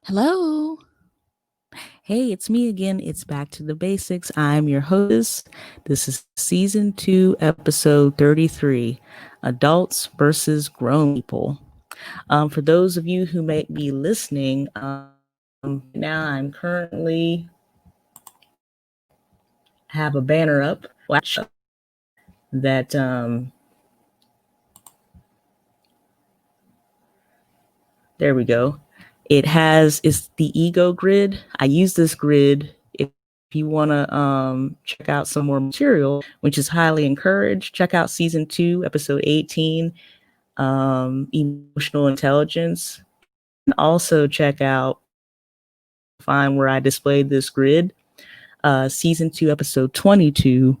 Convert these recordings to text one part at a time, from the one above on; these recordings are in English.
Hello. Hey, it's me again. It's Back to the Basics. I'm your host. This is season 2, episode 33, Adults versus Grown People. For those of you who may be listening, now I'm currently have a banner up that there we go. It's the ego grid. I use this grid if you want to check out some more material, which is highly encouraged. Check out season 2, episode 18, emotional intelligence. And also check out find where I displayed this grid. Season 2, episode 22.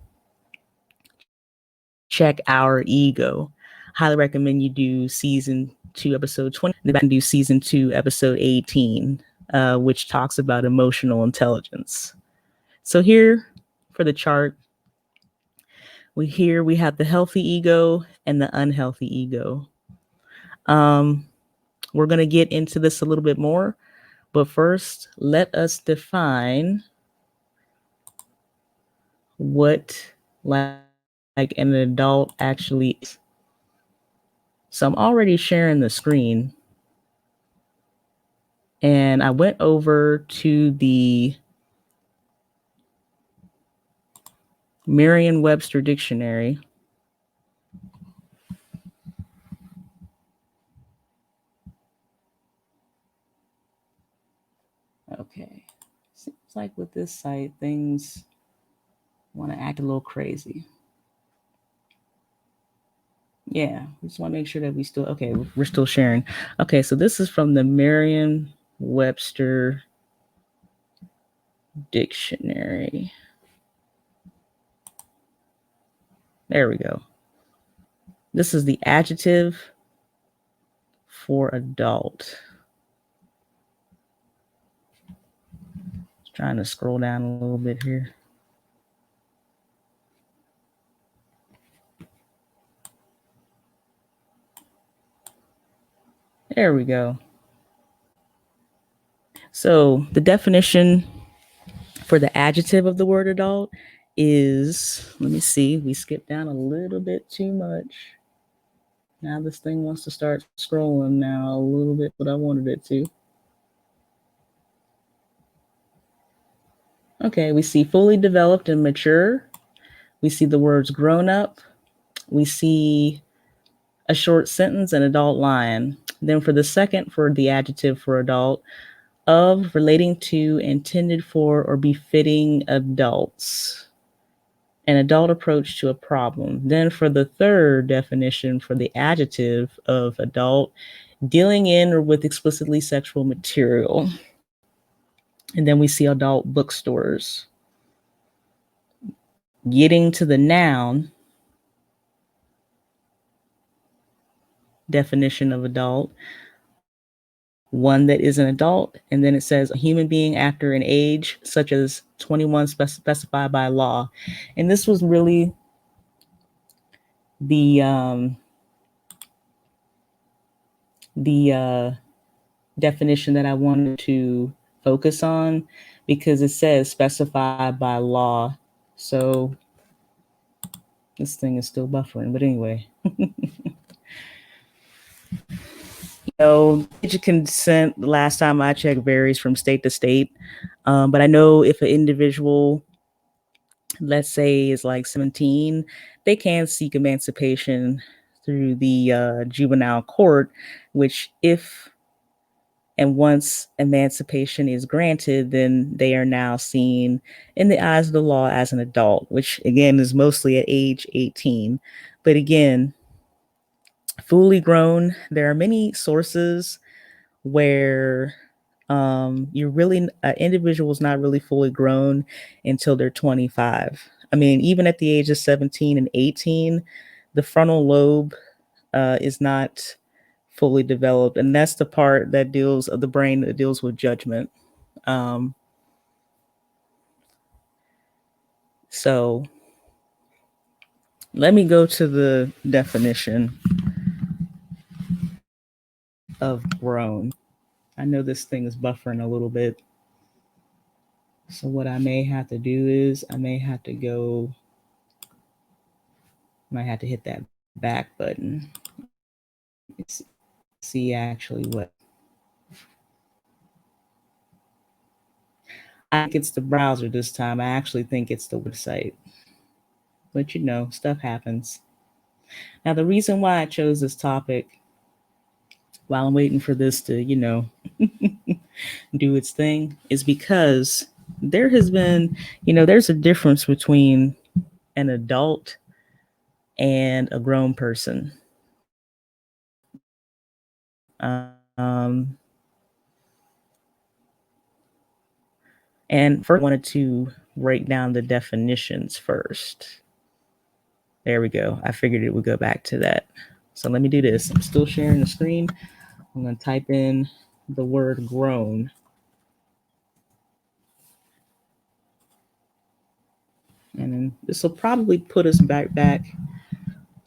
Check our ego. Highly recommend you do season 2, episode 20, and then do season 2, episode 18, which talks about emotional intelligence. So here for the chart, we have the healthy ego and the unhealthy ego. We're going to get into this a little bit more, but first, let us define what like an adult actually is. So I'm already sharing the screen. And I went over to the Merriam-Webster dictionary. Okay. Seems like with this site, things want to act a little crazy. Yeah, we just want to make sure that we're still sharing. Okay, so this is from the Merriam-Webster dictionary. There we go. This is the adjective for adult. Just trying to scroll down a little bit here. There we go. So the definition for the adjective of the word adult is, let me see, we skipped down a little bit too much. Now this thing wants to start scrolling now a little bit, but I wanted it to. Okay, we see fully developed and mature. We see the words grown up. We see a short sentence, an adult line. Then for the second, for the adjective for adult, of, relating to, intended for, or befitting adults. An adult approach to a problem. Then for the third definition for the adjective of adult, dealing in or with explicitly sexual material. And then we see adult bookstores. Getting to the noun definition of adult, one that is an adult, and then it says a human being after an age such as 21 specified by law. And this was really the definition that I wanted to focus on, because it says specified by law. So this thing is still buffering, but anyway. Age of consent, the last time I checked, varies from state to state. But I know if an individual, let's say, is like 17, they can seek emancipation through the juvenile court, which if and once emancipation is granted, then they are now seen in the eyes of the law as an adult, which again is mostly at age 18. But again, fully grown, there are many sources where you're really, individual is not really fully grown until they're 25. I mean, even at the age of 17 and 18, the frontal lobe is not fully developed, and that's the part that deals of the brain that deals with judgment. So let me go to the definition of grown. I know this thing is buffering a little bit. So what I may have to do is I may have to hit that back button. See actually what. I think it's the browser this time. I actually think it's the website. But you know, stuff happens. Now, the reason why I chose this topic while I'm waiting for this to, you know, do its thing is because there has been, you know, there's a difference between an adult and a grown person. Um, and first, I wanted to break down the definitions first. There we go. I figured it would go back to that. So let me do this. I'm still sharing the screen. I'm going to type in the word grown. And then this will probably put us back.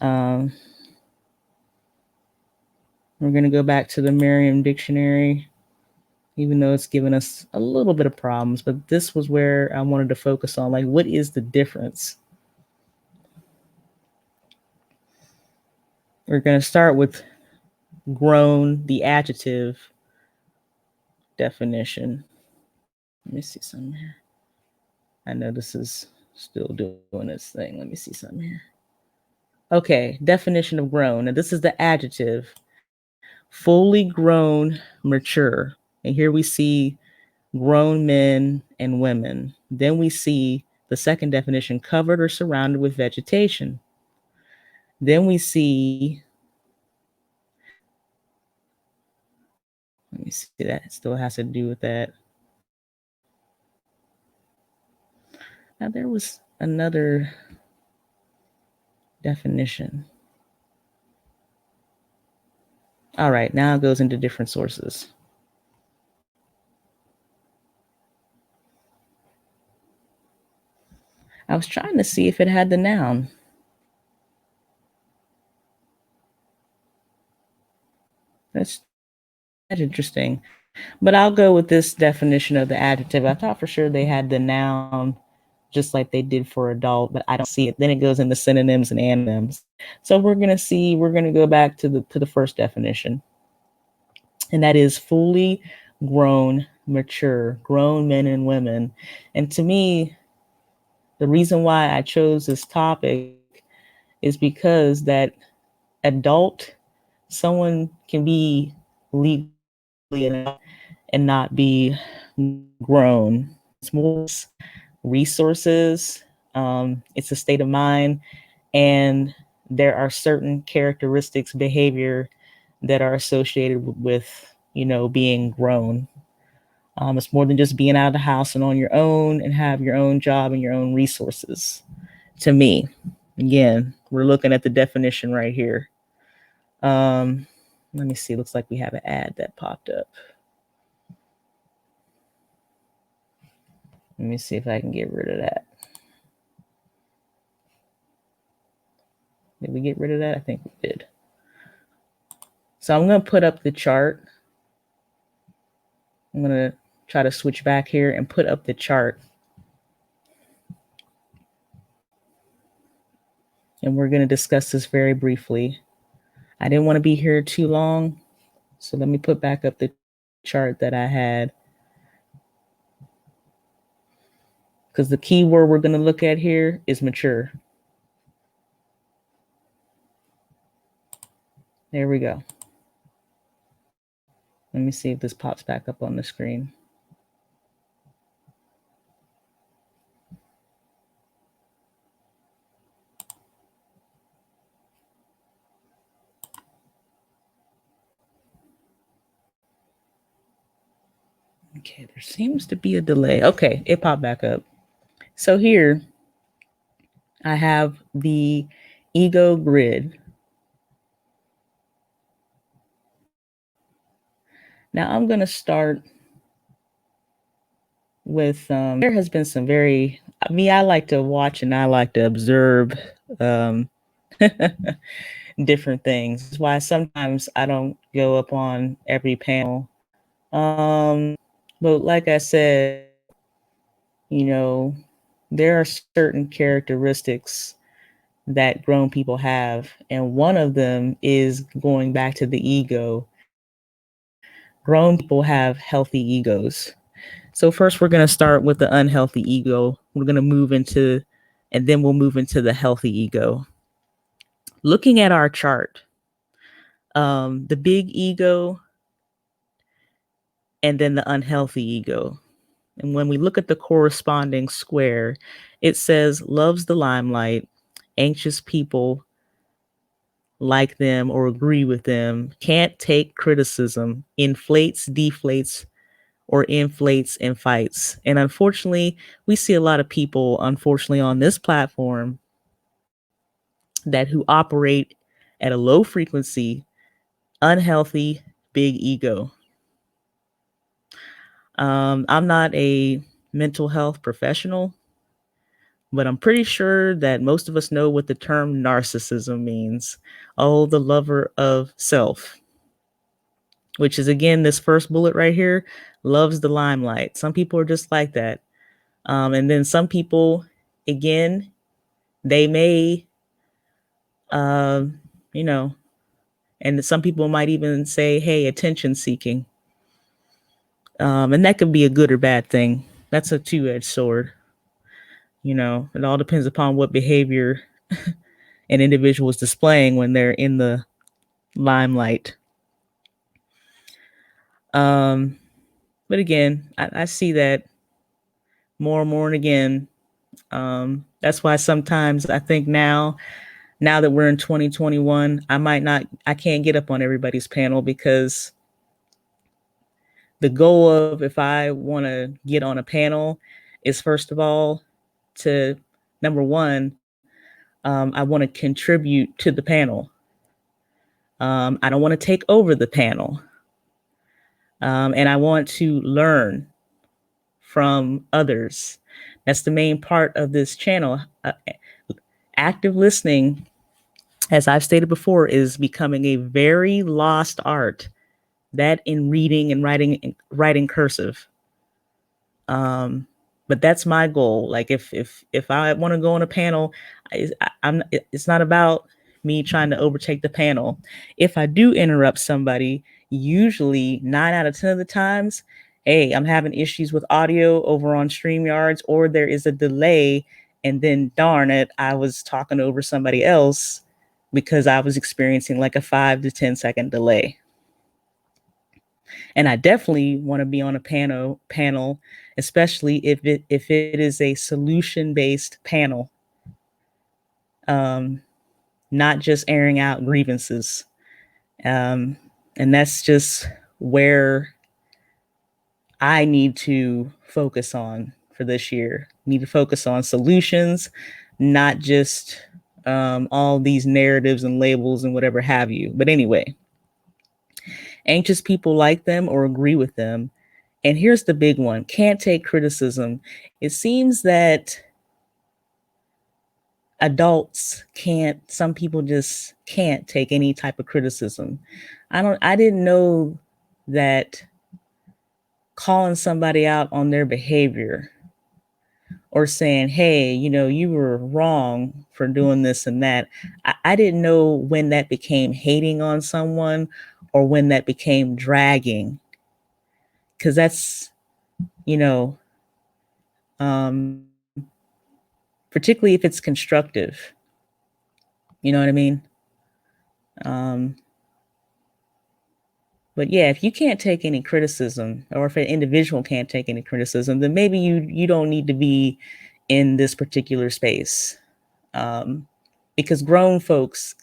We're going to go back to the Merriam Dictionary, even though it's given us a little bit of problems. But this was where I wanted to focus on, like, what is the difference? We're going to start with grown, the adjective definition. Let me see something here. I know this is still doing its thing. Let me see something here. Okay, definition of grown. And this is the adjective. Fully grown, mature. And here we see grown men and women. Then we see the second definition, covered or surrounded with vegetation. Then we see, let me see, that still has to do with that. Now there was another definition. All right, now it goes into different sources. I was trying to see if it had the noun. That's interesting. But I'll go with this definition of the adjective. I thought for sure they had the noun just like they did for adult, but I don't see it. Then it goes into synonyms and antonyms. So we're going to go back to the first definition. And that is fully grown, mature, grown men and women. And to me, the reason why I chose this topic is because that adult, someone can be legally and not be grown. It's more resources. It's a state of mind, and there are certain characteristics, behavior that are associated with, you know, being grown. It's more than just being out of the house and on your own and have your own job and your own resources. To me, again, we're looking at the definition right here. Let me see. Looks like we have an ad that popped up. Let me see if I can get rid of that. Did we get rid of that? I think we did. So I'm going to put up the chart. I'm going to try to switch back here and put up the chart. And we're going to discuss this very briefly. I didn't want to be here too long, so let me put back up the chart that I had. Because the key word we're going to look at here is mature. There we go. Let me see if this pops back up on the screen. Okay, there seems to be a delay. Okay, it popped back up. So here I have the ego grid. Now I'm going to start with, there has been some very, I like to watch and I like to observe different things. That's why sometimes I don't go up on every panel But like I said, you know, there are certain characteristics that grown people have, and one of them is going back to the ego. Grown people have healthy egos. So first we're going to start with the unhealthy ego. We're going to move into, and then we'll move into the healthy ego. Looking at our chart, the big ego and then the unhealthy ego. And when we look at the corresponding square, it says loves the limelight, anxious people like them or agree with them, can't take criticism, inflates, deflates, or inflates and fights. And unfortunately, we see a lot of people, unfortunately, on this platform that who operate at a low frequency, unhealthy, big ego. I'm not a mental health professional, but I'm pretty sure that most of us know what the term narcissism means. Oh, the lover of self, which is again this first bullet right here, loves the limelight. Some people are just like that. And then some people, again, they may, you know, and some people might even say, hey, attention seeking. And that could be a good or bad thing. That's a two-edged sword. You know, it all depends upon what behavior an individual is displaying when they're in the limelight. But again, I see that more and more and again. That's why sometimes I think now that we're in 2021, I can't get up on everybody's panel because the goal of if I want to get on a panel is first of all to number one, I want to contribute to the panel. I don't want to take over the panel. And I want to learn from others. That's the main part of this channel. Active listening, as I've stated before, is becoming a very lost art. That in reading and writing cursive. But that's my goal. Like if I want to go on a panel, it's not about me trying to overtake the panel. If I do interrupt somebody, usually 9 out of 10 of the times, hey, I'm having issues with audio over on StreamYards, or there is a delay, and then darn it, I was talking over somebody else because I was experiencing like a 5 to 10 second delay. And I definitely want to be on a panel, especially if it is a solution based panel, not just airing out grievances. And that's just where I need to focus on for this year. Need to focus on solutions, not just all these narratives and labels and whatever have you. But anyway, anxious people like them or agree with them. And here's the big one, can't take criticism. It seems that adults can't, some people just can't take any type of criticism. I didn't know that calling somebody out on their behavior or saying, hey, you know, you were wrong for doing this and that. I didn't know when that became hating on someone or when that became dragging. Because that's, you know, particularly if it's constructive. You know what I mean? But yeah, if you can't take any criticism, or if an individual can't take any criticism, then maybe you don't need to be in this particular space, because grown folks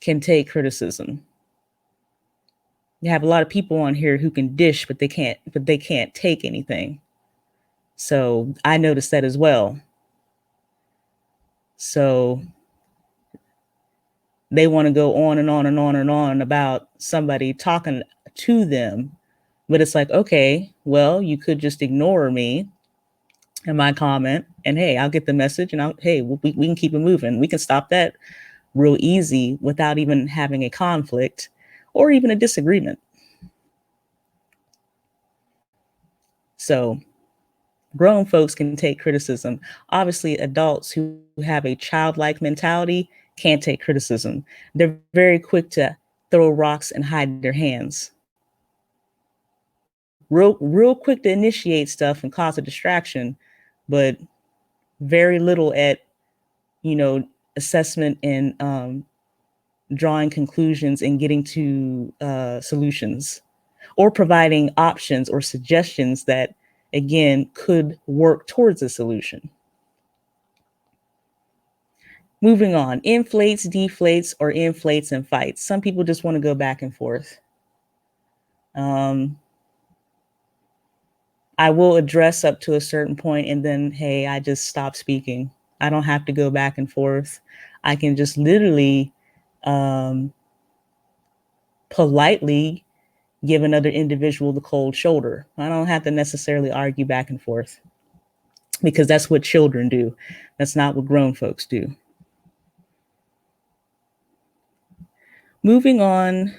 can take criticism. You have a lot of people on here who can dish, but they can't take anything. So I noticed that as well. So they want to go on and on and on and on about somebody talking to them. But it's like, okay, well, you could just ignore me and my comment, and hey, I'll get the message, and we can keep it moving. We can stop that real easy without even having a conflict or even a disagreement. So grown folks can take criticism. Obviously, adults who have a childlike mentality can't take criticism. They're very quick to throw rocks and hide their hands. Real quick to initiate stuff and cause a distraction, but very little at, assessment and drawing conclusions and getting to solutions, or providing options or suggestions that, again, could work towards a solution. Moving on, inflates, deflates, or inflates and fights. Some people just want to go back and forth. I will address up to a certain point and then, hey, I just stop speaking. I don't have to go back and forth. I can just literally politely give another individual the cold shoulder. I don't have to necessarily argue back and forth, because that's what children do. That's not what grown folks do. Moving on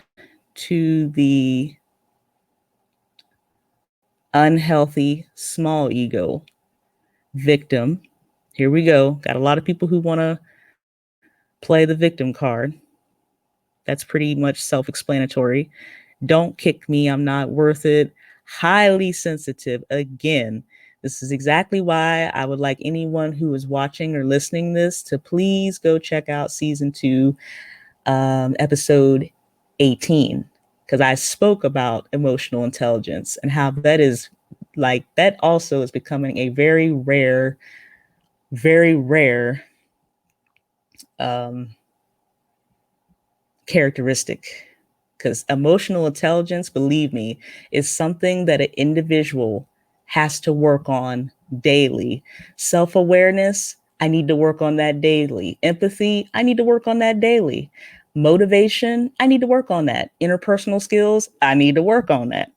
to the unhealthy small ego victim. Here we go. Got a lot of people who want to play the victim card. That's pretty much self-explanatory. Don't kick me. I'm not worth it. Highly sensitive. Again, this is exactly why I would like anyone who is watching or listening this to please go check out season 2, episode 18, because I spoke about emotional intelligence and how that is that also is becoming a very rare characteristic. Because emotional intelligence, believe me, is something that an individual has to work on daily. Self-awareness, I need to work on that daily. Empathy, I need to work on that daily. Motivation, I need to work on that. Interpersonal skills, I need to work on that.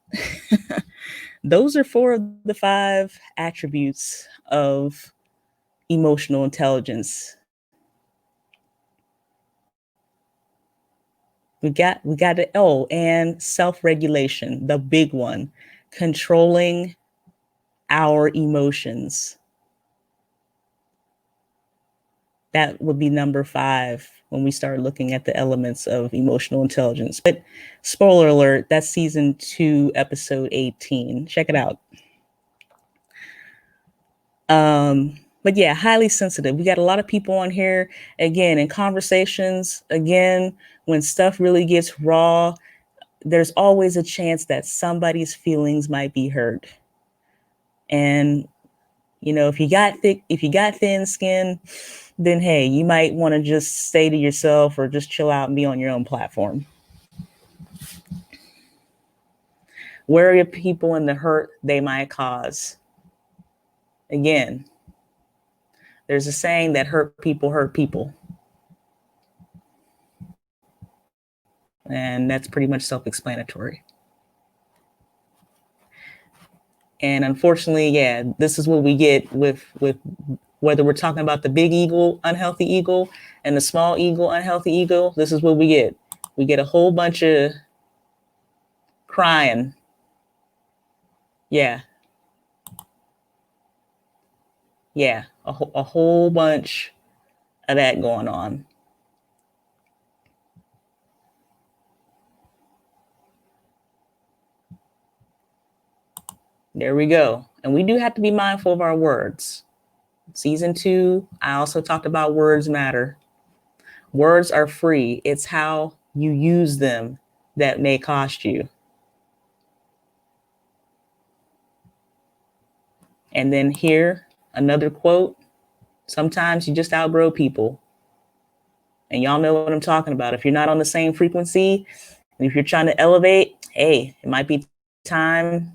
Those are 4 of the 5 attributes of emotional intelligence. We got to, and self-regulation, the big one, controlling our emotions. That would be number 5 when we start looking at the elements of emotional intelligence. But spoiler alert, that's season 2, episode 18. Check it out. But yeah, highly sensitive. We got a lot of people on here, again, in conversations, again, when stuff really gets raw, there's always a chance that somebody's feelings might be hurt. And, if you got thin skin, then hey, you might want to just stay to yourself or just chill out and be on your own platform. Worry of people and the hurt they might cause. Again, there's a saying that hurt people. And that's pretty much self-explanatory. And unfortunately, yeah, this is what we get with whether we're talking about the big ego, unhealthy ego, and the small ego, unhealthy ego. This is what we get. We get a whole bunch of crying. Yeah. Yeah, a whole bunch of that going on. There we go. And we do have to be mindful of our words. Season 2, I also talked about words matter. Words are free. It's how you use them that may cost you. And then here, another quote. Sometimes you just outgrow people. And y'all know what I'm talking about. If you're not on the same frequency, and if you're trying to elevate, hey, it might be time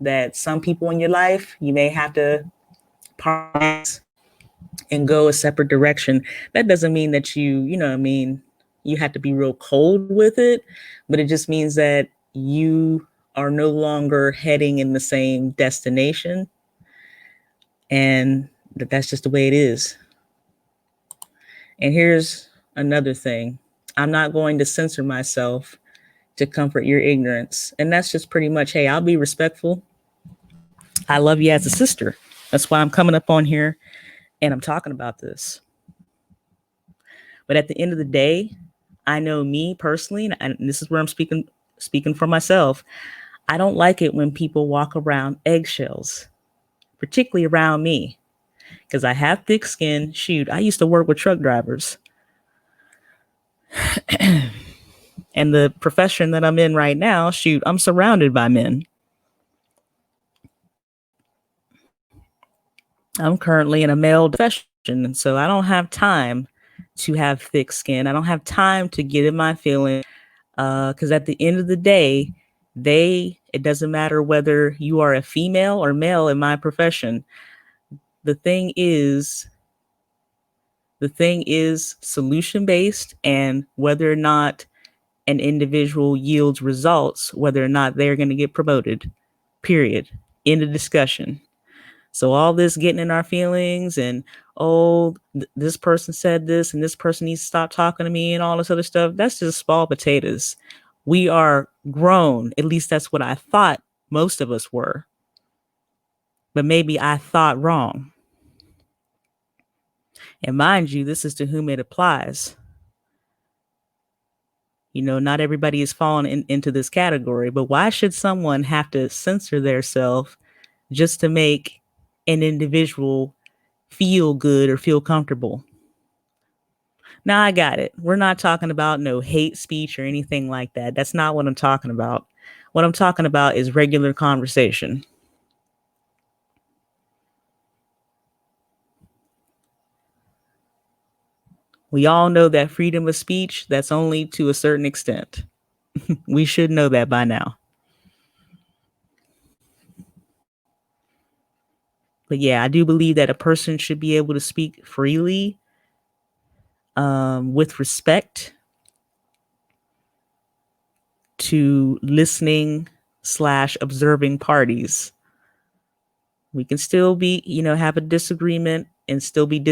that some people in your life, you may have to part and go a separate direction. That doesn't mean that you have to be real cold with it, but it just means that you are no longer heading in the same destination, and that's just the way it is. And here's another thing. I'm not going to censor myself to comfort your ignorance. And that's just pretty much, hey, I'll be respectful. I love you as a sister. That's why I'm coming up on here and I'm talking about this. But at the end of the day, I know me personally, and this is where I'm speaking for myself. I don't like it when people walk around eggshells, particularly around me, because I have thick skin. Shoot, I used to work with truck drivers. And the profession that I'm in right now, shoot, I'm surrounded by men. I'm currently in a male profession, and so I don't have time to have thick skin. I don't have time to get in my feelings, because at the end of the day, it doesn't matter whether you are a female or male in my profession. The thing is solution based, and whether or not an individual yields results, whether or not they're going to get promoted, period. End of discussion. So all this getting in our feelings and, oh, this person said this and this person needs to stop talking to me and all this other stuff, that's just small potatoes. We are grown. At least that's what I thought most of us were. But maybe I thought wrong. And mind you, this is to whom it applies. You know, not everybody is falling into this category, but why should someone have to censor themselves just to make an individual feel good or feel comfortable? Now, I got it. We're not talking about no hate speech or anything like that. That's not what I'm talking about. What I'm talking about is regular conversation. We all know that freedom of speech, that's only to a certain extent. We should know that by now. But yeah, I do believe that a person should be able to speak freely, with respect to listening / observing parties. We can still be, have a disagreement and still be you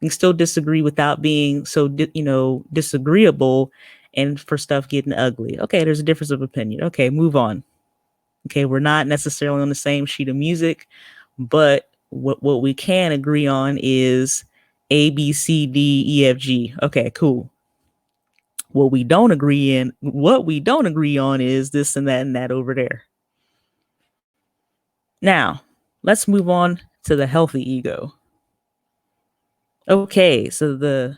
can still disagree without being so, disagreeable and for stuff getting ugly. Okay, there's a difference of opinion. Okay, move on. Okay, we're not necessarily on the same sheet of music, but what we can agree on is A, B, C, D, E, F, G. Okay, cool. What we don't agree on is this and that over there. Now, let's move on to the healthy ego. Okay, so the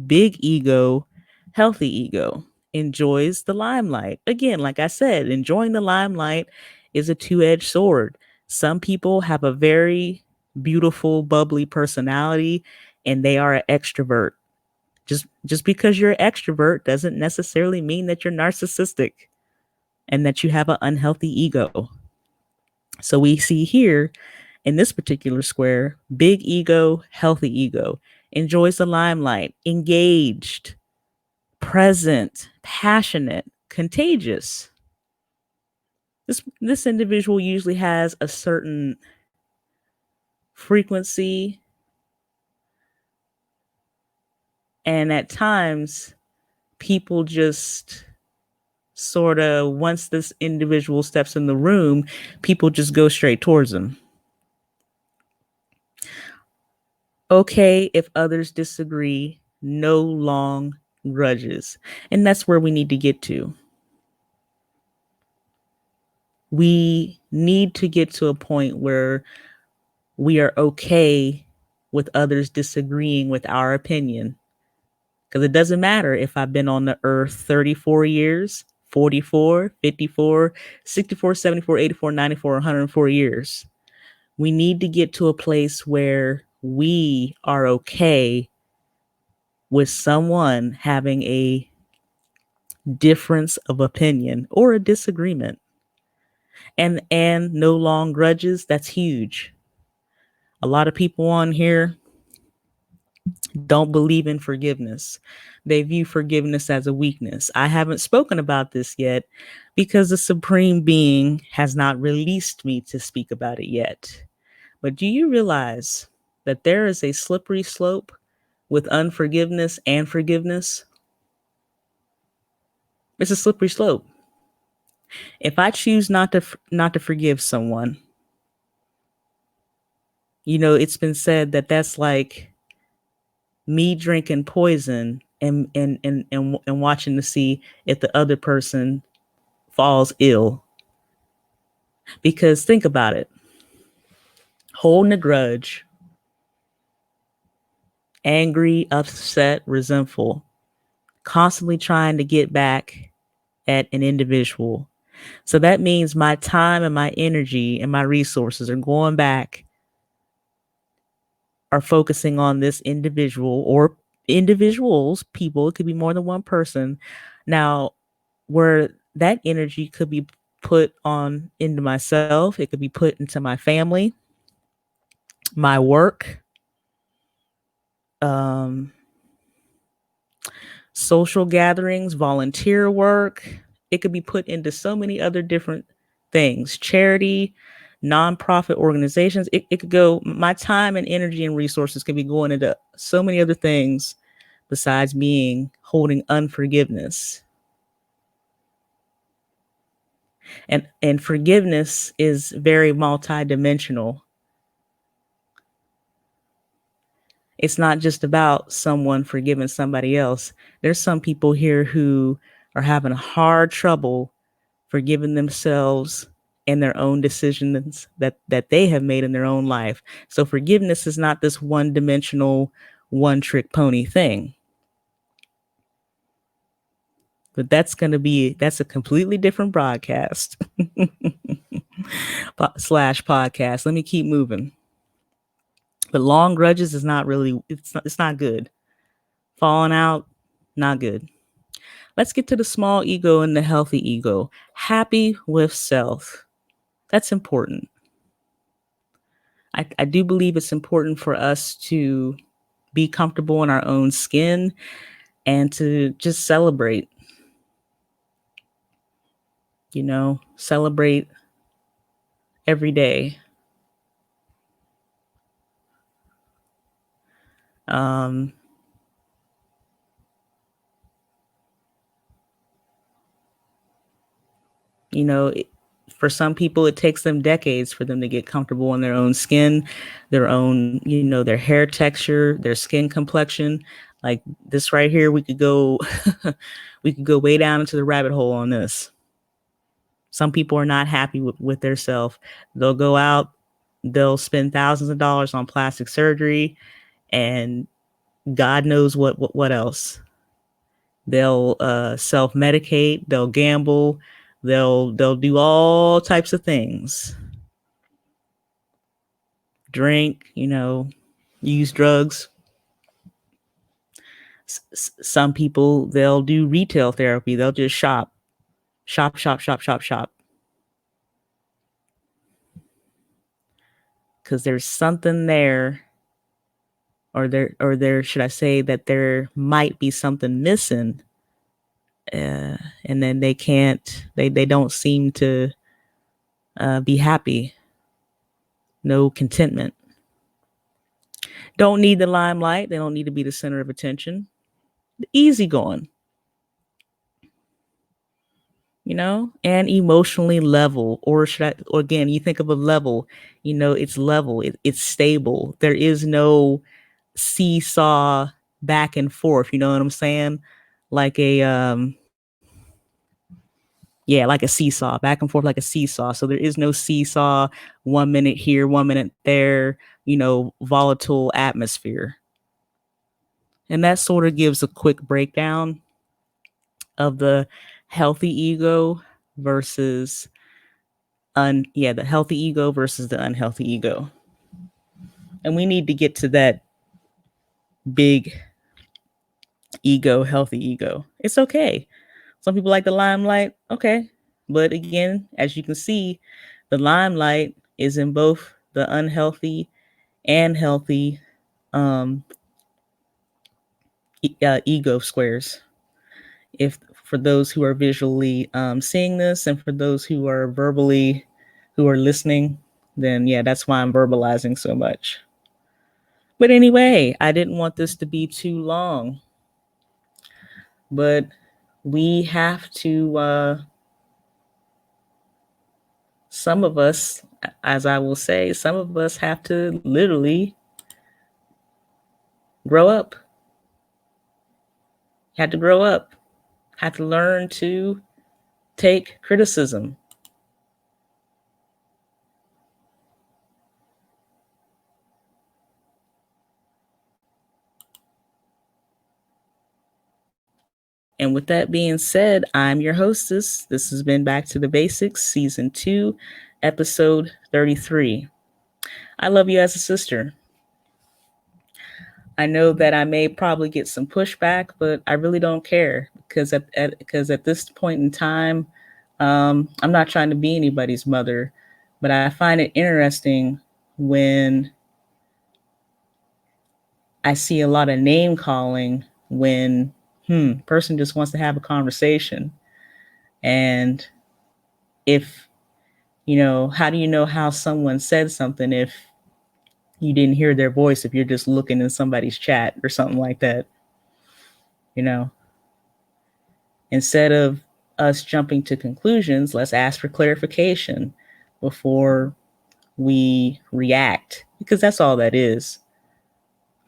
big ego, healthy ego, enjoys the limelight. Again, like I said, enjoying the limelight is a two-edged sword. Some people have a very beautiful, bubbly personality, and they are an extrovert. Just because you're an extrovert doesn't necessarily mean that you're narcissistic and that you have an unhealthy ego. So we see here in this particular square, big ego, healthy ego, enjoys the limelight, engaged, present, passionate, contagious. This individual usually has a certain frequency, and at times people just sort of, once this individual steps in the room, people just go straight towards them. Okay, if others disagree, no long grudges. And that's where we need to get to. We need to get to a point where we are okay with others disagreeing with our opinion. Because it doesn't matter if I've been on the earth 34 years, 44, 54, 64, 74, 84, 94, 104 years. We need to get to a place where we are okay with someone having a difference of opinion or a disagreement. And no long grudges, that's huge. A lot of people on here don't believe in forgiveness. They view forgiveness as a weakness. I haven't spoken about this yet because the Supreme Being has not released me to speak about it yet. But do you realize that there is a slippery slope with unforgiveness and forgiveness? It's a slippery slope. If I choose not to forgive someone, it's been said that that's like me drinking poison and watching to see if the other person falls ill. Because think about it, holding a grudge, angry, upset, resentful, constantly trying to get back at an individual. So that means my time and my energy and my resources are going back, are focusing on this individual or individuals, people. It could be more than one person. Now, where that energy could be put on into myself, it could be put into my family, my work, um, social gatherings, volunteer work. It could be put into so many other different things, charity, nonprofit organizations. It could go, my time and energy and resources can be going into so many other things besides being holding unforgiveness. And forgiveness is very multidimensional. It's not just about someone forgiving somebody else. There's some people here who are having hard trouble forgiving themselves and their own decisions that they have made in their own life. So forgiveness is not this one dimensional, one trick pony thing. But that's a completely different broadcast slash podcast. Let me keep moving. But long grudges is not really, it's not good. Falling out, not good. Let's get to the small ego and the healthy ego. Happy with self. That's important. I do believe it's important for us to be comfortable in our own skin and to just celebrate, celebrate every day. Um, you know, it, for some people, it takes them decades for them to get comfortable in their own skin, their own, their hair texture, their skin complexion. Like this right here, we could go, we could go way down into the rabbit hole on this. Some people are not happy with their self. They'll go out, they'll spend thousands of dollars on plastic surgery, and God knows what else. They'll self-medicate, they'll gamble, they'll do all types of things. Drink, use drugs. Some people, they'll do retail therapy. They'll just shop, shop, shop, shop, shop, shop. Because there's something there, or there, should I say that there might be something missing, and then they don't seem to be happy. No contentment. Don't need the limelight. They don't need to be the center of attention. Easy going, and emotionally level. Or or again, you think of a level, it's level, it's stable. There is no seesaw back and forth. You know what I'm saying? Like like a seesaw, back and forth like a seesaw. So there is no seesaw, 1 minute here, 1 minute there, volatile atmosphere. And that sort of gives a quick breakdown of the healthy ego versus the healthy ego versus the unhealthy ego. And we need to get to that big ego, healthy ego. It's okay. Some people like the limelight. Okay. But again, as you can see, the limelight is in both the unhealthy and healthy ego squares. If for those who are visually seeing this, and for those who are who are listening, then yeah, that's why I'm verbalizing so much. But anyway, I didn't want this to be too long, but we have to some of us, as I will say, some of us have to literally grow up. Had to grow up. Had to learn to take criticism. And with that being said, I'm your hostess. This has been Back to the Basics, Season 2, Episode 33. I love you as a sister. I know that I may probably get some pushback, but I really don't care because at this point in time, I'm not trying to be anybody's mother, but I find it interesting when I see a lot of name calling when person just wants to have a conversation. And if, how do you know how someone said something if you didn't hear their voice, if you're just looking in somebody's chat or something like that? Instead of us jumping to conclusions, let's ask for clarification before we react, because that's all that is.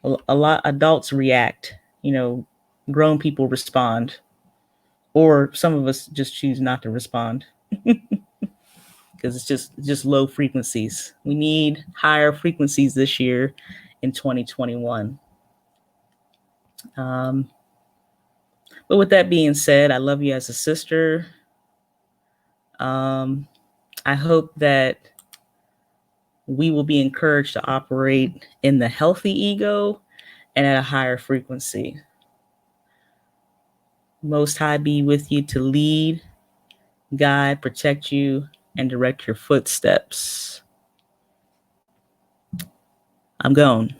A lot adults react, grown people respond, or some of us just choose not to respond because it's just low frequencies. We need higher frequencies this year in 2021. But with that being said, I love you as a sister. I hope that we will be encouraged to operate in the healthy ego and at a higher frequency. Most High be with you to lead, guide, protect you, and direct your footsteps. I'm gone.